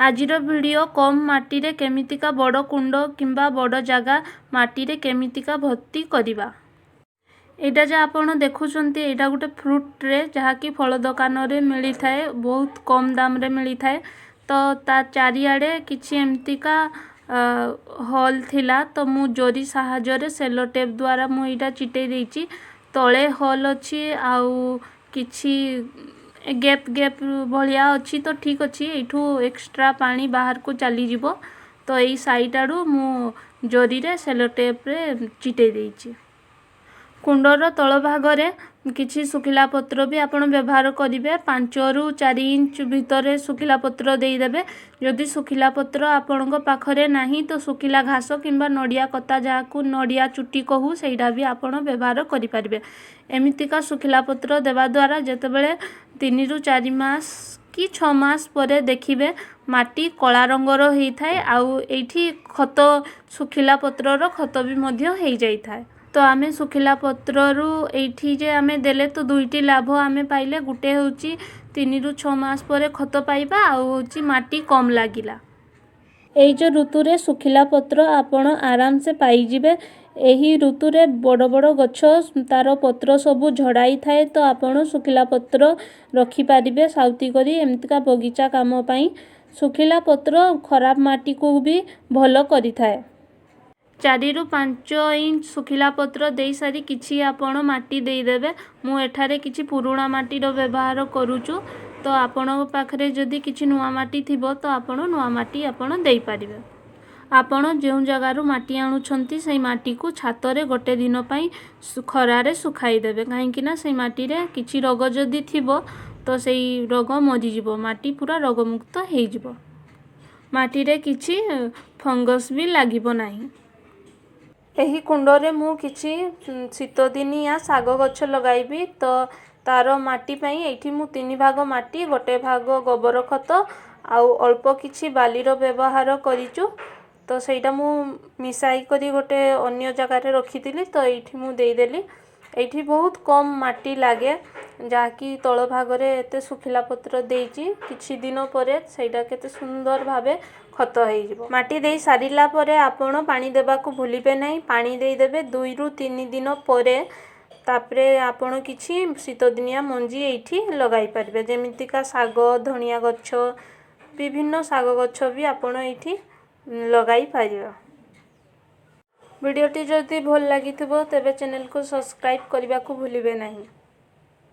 आजिर video कम माटी रे केमितिका बड़ कुंड किंबा बड़ जगह माटी रे केमितिका भर्ती करिबा। एटा जे आपण देखुछंती एटा गुटे फ्रूट ट्रे जहाँकि फल दुकान रे मिली थाए, बहुत कम दाम रे मिली थाए। तो ता चारिआडे किछि एमतिका हॉल थिला तो मु जोरी साहाय्य सेलो टेप द्वारा मु एटा चिटे देइछि। तळे हॉल अछि आउ किछि गैप गैप भलिया अछि तो ठीक अछि। एठू एक्स्ट्रा पानी बाहर को चली जिवो तो एई साइड आडू मु जोरी रे सेलो टेप रे चिटे देइछि। कुंडर तल भागरे किछि सुखिला पत्र भी आपण व्यवहार करिवे। 5 रु 4 इंच भितर सुखिला पत्र देई देबे। यदि सुखिला पत्र आपणक पाखरे नाही तो सुखिला घास किंबा नडिया कता जाकू नडिया चुटी कहू सेइडा भी आपण व्यवहार करि परिबे। एमितिका सुखिला पत्र देवा द्वारा जेतेबेले 3 रु 4 मास कि 6 मास परे देखिबे माटी कला रंगर हेई थाए आउ एठी खत सुखिला पत्रर खत भी मध्य हेई जाई थाए। तो आमे सुखिला पत्ररू एठी जे आमे देले तो दुईटी लाभ आमे पाइले। गुटे होची 3 रु 6 मास परे खत पाइबा आउ होची माटी कम लागिला। एई जो ऋतु रे सुखिला पत्र आपण आराम से पाई जिबे। एही ऋतु रे बड़ बड़ गछ तार पत्र सबु झड़ाई थाए तो आपण सुखिला पत्र रखी पारिबे साउती करी एमतिका बगीचा काम पई। सुखिला पत्र खराब माटी को भी भलो करी थाए। 4 रु 5 इंच सुखिला पत्र देई सारी किछि आपण माटी देई देबे। मु एठारे किछि पुरुणा माटी रो व्यवहार करूछु तो आपण पाखरे जदि किछि नुआ माटी थिबो तो आपण नुआ माटी आपण देई पारिबे। आपण जेउ जगारू माटी आनुछंती सेई माटी को छात रे गोटे दिन पई खरा रे सुखाई देबे। काहे कि ना सेई माटी रे किछि रोग जदि थिबो तो सेई रोग मरि जिवो, माटी पूरा रोग मुक्त हेई जिवो। माटी रे किछि फंगस भी लागिबो नाही। एही कुंडरे मु किछि शीतो दिनिया साग गछ लगाइबी तो तार माटी पई एठी मु 3 भाग माटी गोटे भाग गोबर खत आउ अल्प किछि बाली रो व्यवहार करिचु। तो सेटा मु मिसाई करी गोटे अन्य जगह रे रखितिली तो एठी मु देई देली। एठी बहुत कम माटी लागे जाकी तळ भाग रे एते सुखिला पत्र देइची किछि दिन परे सेटा केते सुंदर भाबे खत हेई जिवो। माटी देई सारिला परे आपण पानी देबा को भूलिबे नाही। पानी देई देबे 2 रु 3 दिन परे। तापरे आपण किछि शीत दिनिया मंजी एठी लगाई परिबे। जेमितिका साग धनिया गछ विभिन्न साग गछ भी आपण एठी लगाई परिबे। वीडियोटी जदि भल लागिथिबो तेबे चैनल को सब्सक्राइब करबा को भूलिबे नाही।